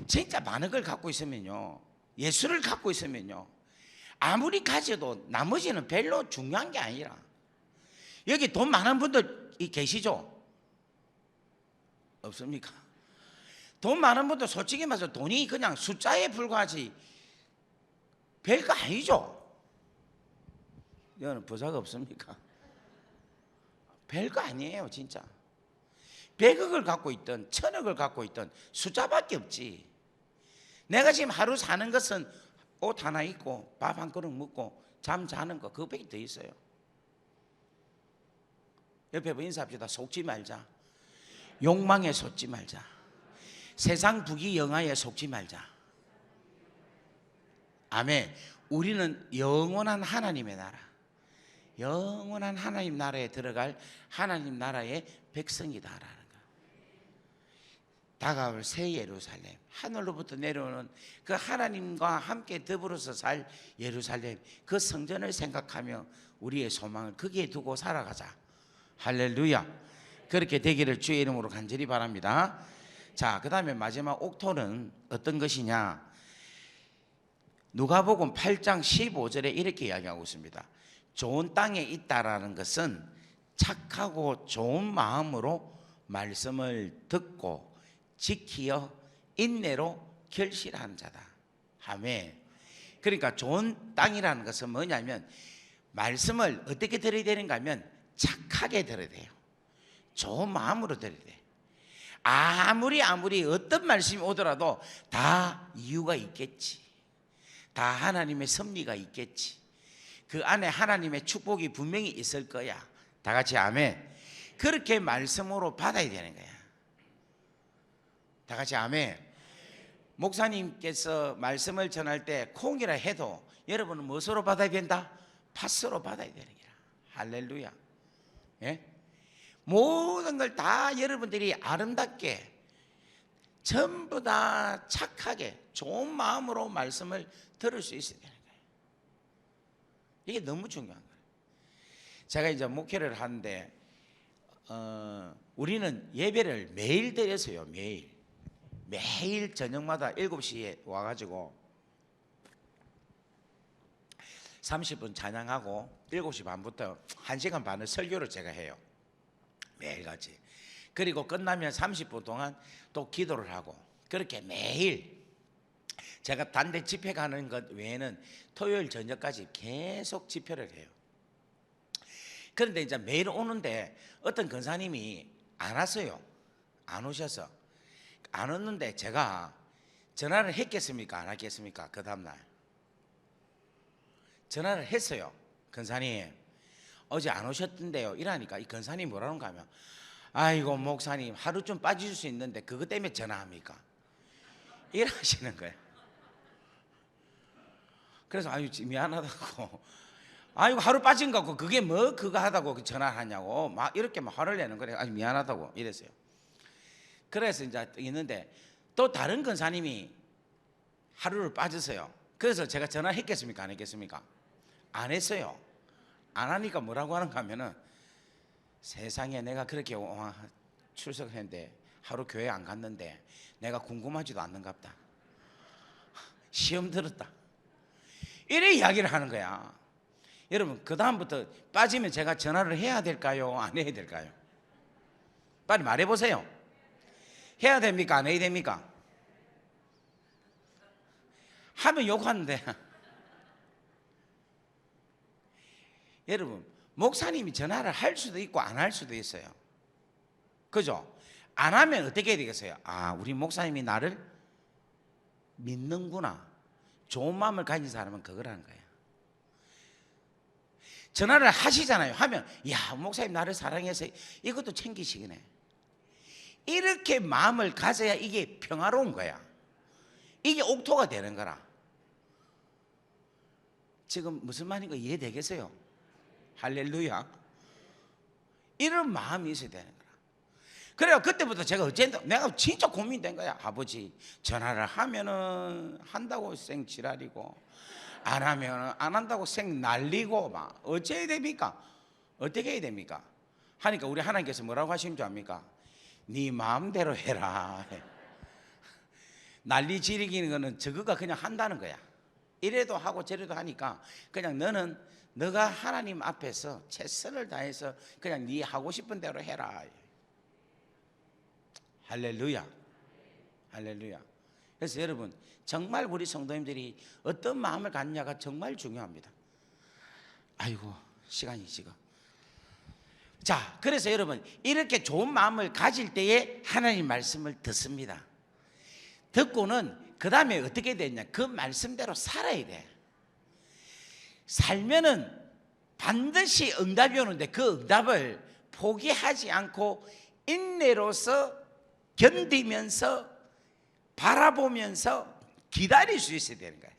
[SPEAKER 2] 진짜 많은 걸 갖고 있으면요, 예수를 갖고 있으면요, 아무리 가져도 나머지는 별로 중요한 게 아니라. 여기 돈 많은 분들 계시죠? 없습니까? 돈 많은 분들 솔직히 말해서 돈이 그냥 숫자에 불과하지 별거 아니죠? 여기는 부자가 없습니까? 별거 아니에요 진짜. 100억을 갖고 있든 1000억을 갖고 있든 숫자밖에 없지. 내가 지금 하루 사는 것은 옷 하나 입고 밥 한 그릇 먹고 잠 자는 거, 그거밖에 더 있어요. 옆에 뭐 인사합시다. 속지 말자. 욕망에 속지 말자. 세상 부귀 영화에 속지 말자. 아멘. 우리는 영원한 하나님의 나라, 영원한 하나님 나라에 들어갈 하나님 나라의 백성이다라는 거. 다가올 새 예루살렘, 하늘로부터 내려오는 그 하나님과 함께 더불어서 살 예루살렘, 그 성전을 생각하며 우리의 소망을 거기에 두고 살아가자. 할렐루야. 그렇게 되기를 주의 이름으로 간절히 바랍니다. 자, 그 다음에 마지막 옥토는 어떤 것이냐? 누가복음 8장 15절에 이렇게 이야기하고 있습니다. 좋은 땅에 있다라는 것은 착하고 좋은 마음으로 말씀을 듣고 지키어 인내로 결실하는 자다. 아멘. 그러니까 좋은 땅이라는 것은 뭐냐면 말씀을 어떻게 들어야 되는가 하면 착하게 들어야 돼요. 좋은 마음으로 들어야 돼. 아무리 어떤 말씀이 오더라도 다 이유가 있겠지. 다 하나님의 섭리가 있겠지. 그 안에 하나님의 축복이 분명히 있을 거야. 다 같이 아멘. 그렇게 말씀으로 받아야 되는 거야. 다 같이 아멘. 목사님께서 말씀을 전할 때 콩이라 해도 여러분은 무엇으로 받아야 된다? 팥으로 받아야 되는 거야. 할렐루야. 예? 모든 걸 다 여러분들이 아름답게 전부 다 착하게 좋은 마음으로 말씀을 들을 수 있어야 되는 거예요. 이게 너무 중요한 거예요. 제가 이제 목회를 하는데 우리는 예배를 매일 드렸어요. 매일 저녁마다 7시에 와가지고 30분 찬양하고 7시 반부터 1시간 반을 설교를 제가 해요. 매일같이. 그리고 끝나면 30분 동안 또 기도를 하고, 그렇게 매일 제가 단대 집회 가는 것 외에는 토요일 저녁까지 계속 집회를 해요. 그런데 이제 매일 오는데 어떤 권사님이 안 왔어요. 안 오셔서. 안 왔는데 제가 전화를 했겠습니까? 안 했겠습니까? 그 다음날 전화를 했어요. 권사님 어제 안 오셨던데요. 이러니까 이 권사님이 뭐라는가 하면, 아이고 목사님 하루 좀 빠질 수 있는데 그것 때문에 전화합니까? 이러시는 거예요. 그래서 아유 미안하다고, 아이고 하루 빠진 거 같고 그게 뭐 그거 하다고 전화하냐고 막 이렇게 막 화를 내는 거예요. 아주 미안하다고 이랬어요. 그래서 이제 있는데 또 다른 권사님이 하루를 빠졌어요. 그래서 제가 전화했겠습니까? 안 했겠습니까? 안 했어요. 안 하니까 뭐라고 하는가 하면은, 세상에 내가 그렇게 출석했는데 하루 교회 안 갔는데 내가 궁금하지도 않는갑다. 시험 들었다. 이래 이야기를 하는 거야. 여러분 그 다음부터 빠지면 제가 전화를 해야 될까요? 안 해야 될까요? 빨리 말해보세요. 해야 됩니까? 안 해야 됩니까? 하면 욕하는데 여러분 목사님이 전화를 할 수도 있고 안 할 수도 있어요. 그죠? 안 하면 어떻게 해야 되겠어요? 아, 우리 목사님이 나를 믿는구나. 좋은 마음을 가진 사람은 그거라는 거예요. 전화를 하시잖아요. 하면 야 목사님 나를 사랑해서 이것도 챙기시겠네. 이렇게 마음을 가져야 이게 평화로운 거야. 이게 옥토가 되는 거라. 지금 무슨 말인가 이해되겠어요? 할렐루야. 이런 마음이 있어야 되는 거라. 그래요. 그때부터 제가 어쨌든 내가 진짜 고민된 거야. 아버지 전화를 하면은 한다고 생 지랄이고 안 하면은 안 한다고 생 난리고 막 어찌해야 됩니까? 어떻게 해야 됩니까? 하니까 우리 하나님께서 뭐라고 하신 줄 압니까? 네 마음대로 해라. 난리 지르기는 거는 저거가 그냥 한다는 거야. 이래도 하고 저래도 하니까 그냥 너는 너가 하나님 앞에서 최선을 다해서 그냥 네 하고 싶은 대로 해라. 할렐루야. 할렐루야. 그래서 여러분 정말 우리 성도님들이 어떤 마음을 갖냐가 정말 중요합니다. 아이고 시간이 지금. 자, 그래서 여러분 이렇게 좋은 마음을 가질 때에 하나님 말씀을 듣습니다. 듣고는 그 다음에 어떻게 되냐, 그 말씀대로 살아야 돼. 살면은 반드시 응답이 오는데 그 응답을 포기하지 않고 인내로서 견디면서 바라보면서 기다릴 수 있어야 되는 거예요.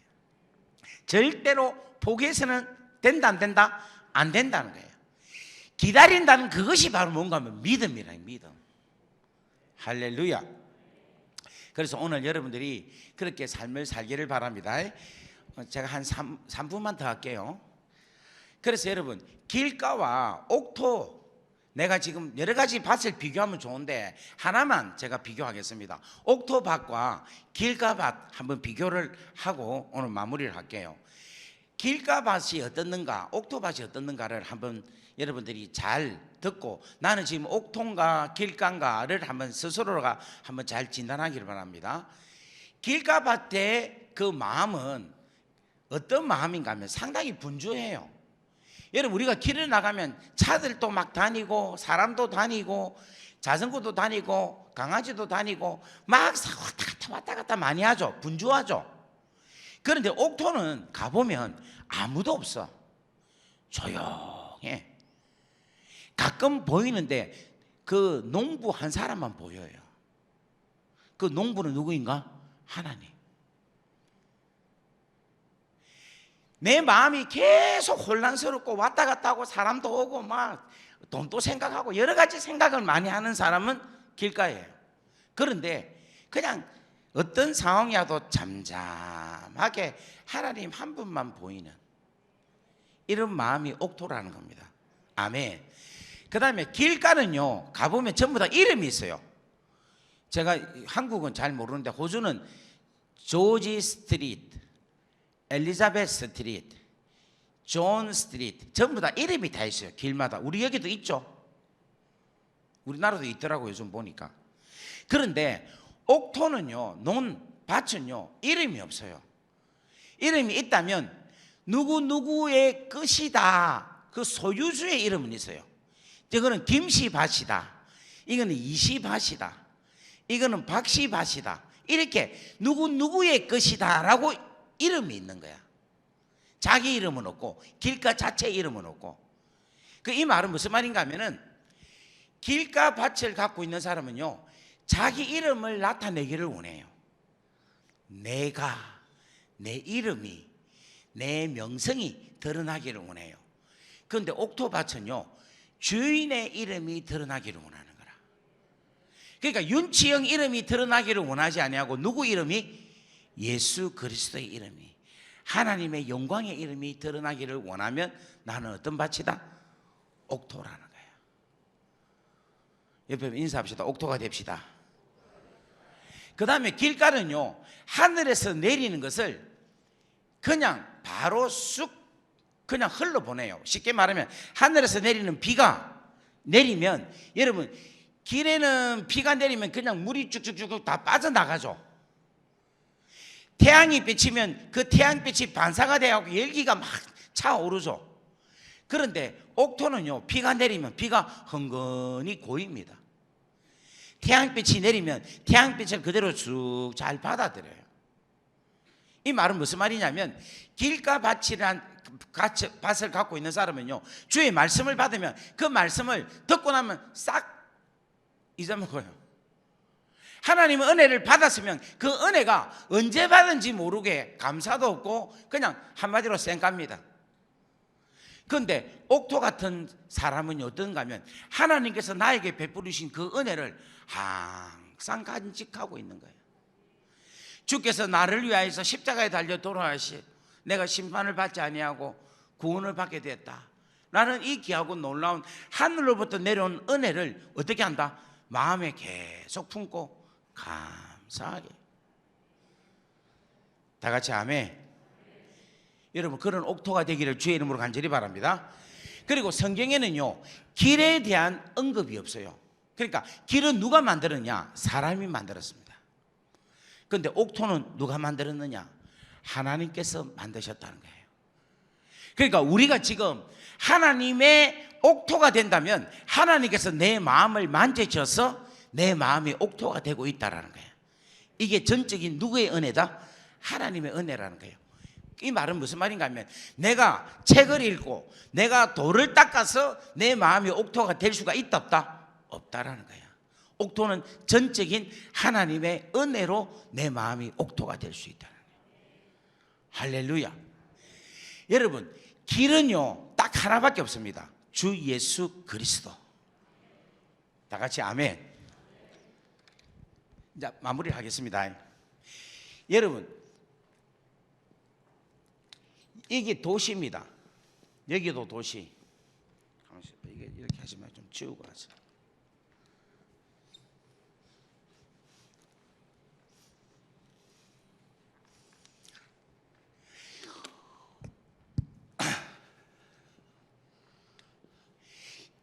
[SPEAKER 2] 절대로 포기해서는 된다 안 된다? 안 된다는 거예요. 기다린다는 그것이 바로 뭔가 하면 믿음이라. 믿음. 할렐루야. 그래서 오늘 여러분들이 그렇게 삶을 살기를 바랍니다. 제가 한 3분만 더 할게요. 그래서 여러분 길가와 옥토, 내가 지금 여러 가지 밭을 비교하면 좋은데 하나만 제가 비교하겠습니다. 옥토밭과 길가밭 한번 비교를 하고 오늘 마무리를 할게요. 길가밭이 어떻는가, 옥토밭이 어떻는가를 한번 여러분들이 잘 듣고, 나는 지금 옥토인가 길가인가를 한번 스스로가 한번 잘 진단하기를 바랍니다. 길가밭의 그 마음은 어떤 마음인가 하면 상당히 분주해요. 여러분 우리가 길을 나가면 차들도 막 다니고 사람도 다니고 자전거도 다니고 강아지도 다니고 막 왔다 갔다 많이 하죠. 분주하죠. 그런데 옥토는 가보면 아무도 없어. 조용해. 가끔 보이는데 그 농부 한 사람만 보여요. 그 농부는 누구인가? 하나님. 내 마음이 계속 혼란스럽고 왔다 갔다 하고 사람도 오고 막 돈도 생각하고 여러 가지 생각을 많이 하는 사람은 길가예요. 그런데 그냥 어떤 상황이라도 잠잠하게 하나님 한 분만 보이는 이런 마음이 옥토라는 겁니다. 아멘. 그 다음에 길가는요 가보면 전부 다 이름이 있어요. 제가 한국은 잘 모르는데 호주는 조지 스트리트, 엘리자베스 스트리트, 존 스트리트, 전부 다 이름이 다 있어요. 길마다. 우리 여기도 있죠. 우리나라도 있더라고요 요즘 보니까. 그런데 옥토는요, 논밭은요 이름이 없어요. 이름이 있다면 누구누구의 것이다, 그 소유주의 이름은 있어요. 이거는 김씨 밭이다, 이거는 이씨 밭이다, 이거는 박씨 밭이다, 이렇게 누구누구의 것이다 라고 이름이 있는 거야. 자기 이름은 없고 길가 자체 이름은 없고. 이 말은 무슨 말인가 하면은 길가 밭을 갖고 있는 사람은요, 자기 이름을 나타내기를 원해요. 내가, 내 이름이, 내 명성이 드러나기를 원해요. 그런데 옥토밭은요, 주인의 이름이 드러나기를 원하는 거라. 그러니까 윤치영 이름이 드러나기를 원하지 아니하고 누구 이름이? 예수 그리스도의 이름이, 하나님의 영광의 이름이 드러나기를 원하면 나는 어떤 밭이다? 옥토라는 거예요. 옆에 인사합시다. 옥토가 됩시다. 그 다음에 길가는요, 하늘에서 내리는 것을 그냥 바로 쑥 그냥 흘러보내요. 쉽게 말하면 하늘에서 내리는 비가 내리면, 여러분 길에는 비가 내리면 그냥 물이 쭉쭉쭉 다 빠져나가죠. 태양이 비치면 그 태양빛이 반사가 되어서 열기가 막 차오르죠. 그런데 옥토는요, 비가 내리면 비가 흥건히 고입니다. 태양빛이 내리면 태양빛을 그대로 쭉 잘 받아들여요. 이 말은 무슨 말이냐면, 길가 밭을 갖고 있는 사람은요, 주의 말씀을 받으면 그 말씀을 듣고 나면 싹 잊어먹어요. 하나님의 은혜를 받았으면 그 은혜가 언제 받은지 모르게 감사도 없고 그냥 한마디로 쌩깝니다. 그런데 옥토 같은 사람은 어떤가 하면, 하나님께서 나에게 베푸르신 그 은혜를 항상 간직하고 있는 거예요. 주께서 나를 위하여서 십자가에 달려 돌아가시, 내가 심판을 받지 아니하고 구원을 받게 됐다. 나는 이 귀하고 놀라운 하늘로부터 내려온 은혜를 어떻게 한다? 마음에 계속 품고 감사하게. 다 같이 아멘. 여러분, 그런 옥토가 되기를 주의 이름으로 간절히 바랍니다. 그리고 성경에는요, 길에 대한 언급이 없어요. 그러니까 길은 누가 만들었냐? 사람이 만들었습니다. 그런데 옥토는 누가 만들었느냐? 하나님께서 만드셨다는 거예요. 그러니까 우리가 지금 하나님의 옥토가 된다면 하나님께서 내 마음을 만지셔서 내 마음이 옥토가 되고 있다는 거예요. 이게 전적인 누구의 은혜다? 하나님의 은혜라는 거예요. 이 말은 무슨 말인가 하면, 내가 책을 읽고 내가 돌을 닦아서 내 마음이 옥토가 될 수가 있다 없다? 없다라는 거예요. 옥토는 전적인 하나님의 은혜로 내 마음이 옥토가 될 수 있다는 거예요. 할렐루야. 여러분, 길은요 딱 하나밖에 없습니다. 주 예수 그리스도. 다 같이 아멘. 이제 마무리를 하겠습니다. 여러분, 이게 도시입니다. 여기도 도시. 이게 이렇게 하시면 좀 지우고 하세요.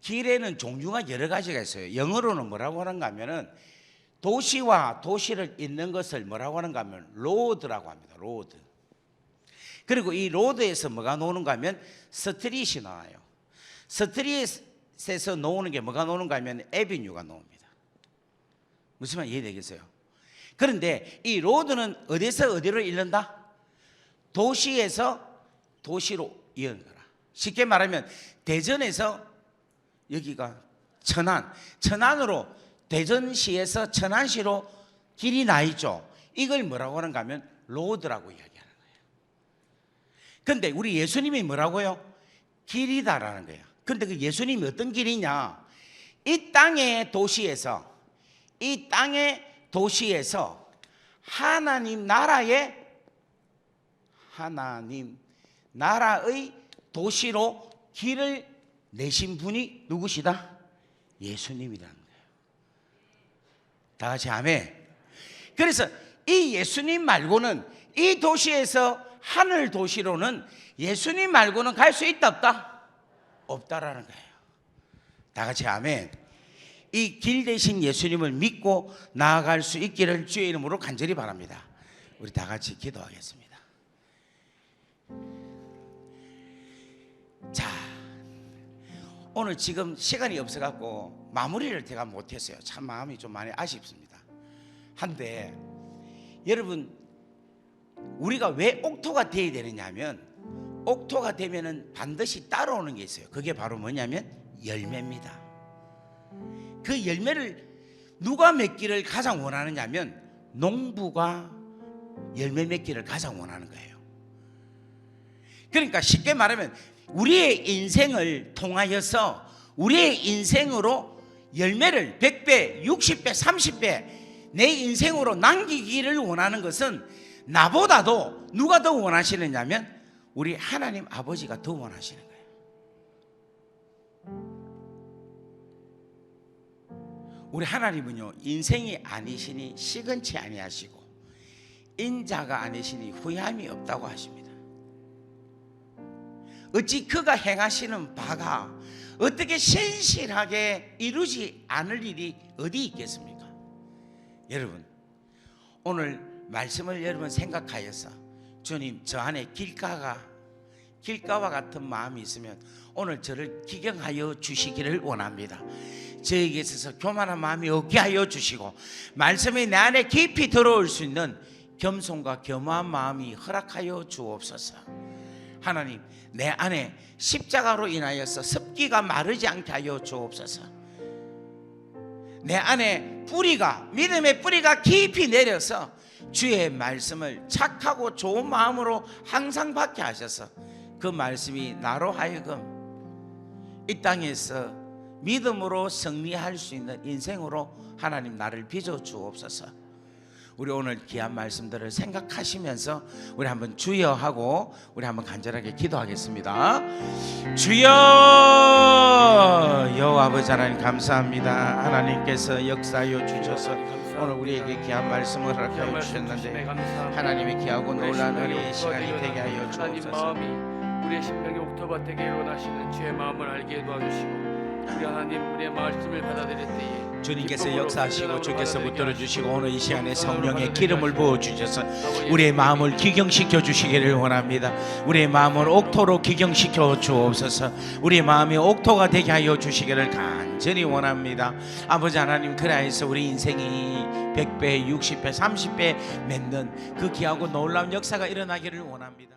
[SPEAKER 2] 길에는 종류가 여러 가지가 있어요. 영어로는 뭐라고 하는가 하면은, 도시와 도시를 잇는 것을 뭐라고 하는가 하면 로드라고 합니다. 로드. 그리고 이 로드에서 뭐가 나오는가 하면 스트릿이 나와요. 스트릿에서 나오는 게 뭐가 나오는가 하면 에비뉴가 나옵니다. 무슨 말 이해되겠어요? 그런데 이 로드는 어디서 어디로 잇는다? 도시에서 도시로 이은 거라. 쉽게 말하면 대전에서 여기가 천안으로, 대전시에서 천안시로 길이 나 있죠. 이걸 뭐라고 하는가 하면 로드라고 이야기하는 거예요. 그런데 우리 예수님이 뭐라고요? 길이다라는 거예요. 그런데 그 예수님이 어떤 길이냐? 이 땅의 도시에서 하나님 나라의 도시로 길을 내신 분이 누구시다? 예수님이라는 거예요. 다 같이 아멘. 그래서 이 예수님 말고는, 이 도시에서 하늘 도시로는 예수님 말고는 갈 수 있다 없다? 없다라는 거예요. 다 같이 아멘. 이 길 대신 예수님을 믿고 나아갈 수 있기를 주의 이름으로 간절히 바랍니다. 우리 다 같이 기도하겠습니다. 자, 오늘 지금 시간이 없어갖고 마무리를 제가 못했어요. 참 마음이 좀 많이 아쉽습니다. 한데 여러분, 우리가 왜 옥토가 되어야 되느냐 하면, 옥토가 되면은 반드시 따라오는 게 있어요. 그게 바로 뭐냐면 열매입니다. 그 열매를 누가 맺기를 가장 원하느냐면 농부가 열매 맺기를 가장 원하는 거예요. 그러니까 쉽게 말하면 우리의 인생을 통하여서 우리의 인생으로 열매를 100배, 60배, 30배 내 인생으로 남기기를 원하는 것은 나보다도 누가 더 원하시느냐면 우리 하나님 아버지가 더 원하시는 거예요. 우리 하나님은요, 인생이 아니시니 시건치 아니하시고 인자가 아니시니 후회함이 없다고 하십니다. 어찌 그가 행하시는 바가 어떻게 신실하게 이루지 않을 일이 어디 있겠습니까? 여러분, 오늘 말씀을 여러분 생각하여서 주님, 저 안에 길가와 같은 마음이 있으면 오늘 저를 기경하여 주시기를 원합니다. 저에게 있어서 교만한 마음이 없게 하여 주시고 말씀이 내 안에 깊이 들어올 수 있는 겸손과 겸허한 마음이 허락하여 주옵소서. 하나님, 내 안에 십자가로 인하여서 습기가 마르지 않게 하여 주옵소서. 내 안에 뿌리가, 믿음의 뿌리가 깊이 내려서 주의 말씀을 착하고 좋은 마음으로 항상 받게 하셔서 그 말씀이 나로 하여금 이 땅에서 믿음으로 승리할 수 있는 인생으로 하나님 나를 빚어 주옵소서. 우리 오늘 귀한 말씀들을 생각하시면서 우리 한번 주여 하고 우리 한번 간절하게 기도하겠습니다. 주여, 여호와 아버지 하나님 감사합니다. 하나님께서 역사하여 주셔서 오늘 우리에게 귀한 말씀을 허락하여 주셨는데 하나님의 귀하고 놀라운 은혜의 시간이 되게 하여 주옵소서.
[SPEAKER 1] 하나님 마음이 우리의 심령의 옥토밭에게 일어나시는 주의 마음을 알게 도와주시고 우리 하나님, 우리의 말씀을 받아들일 때에
[SPEAKER 2] 주님께서 역사하시고 주께서 붙들어 주시고 오늘 이 시간에 성령의 기름을 부어 주셔서 우리의 마음을 기경시켜 주시기를 원합니다. 우리의 마음을 옥토로 기경시켜 주옵소서. 우리의 마음이 옥토가 되게 하여 주시기를 간절히 원합니다. 아버지 하나님, 그래서 우리 인생이 100배, 60배, 30배 맺는 그 귀하고 놀라운 역사가 일어나기를 원합니다.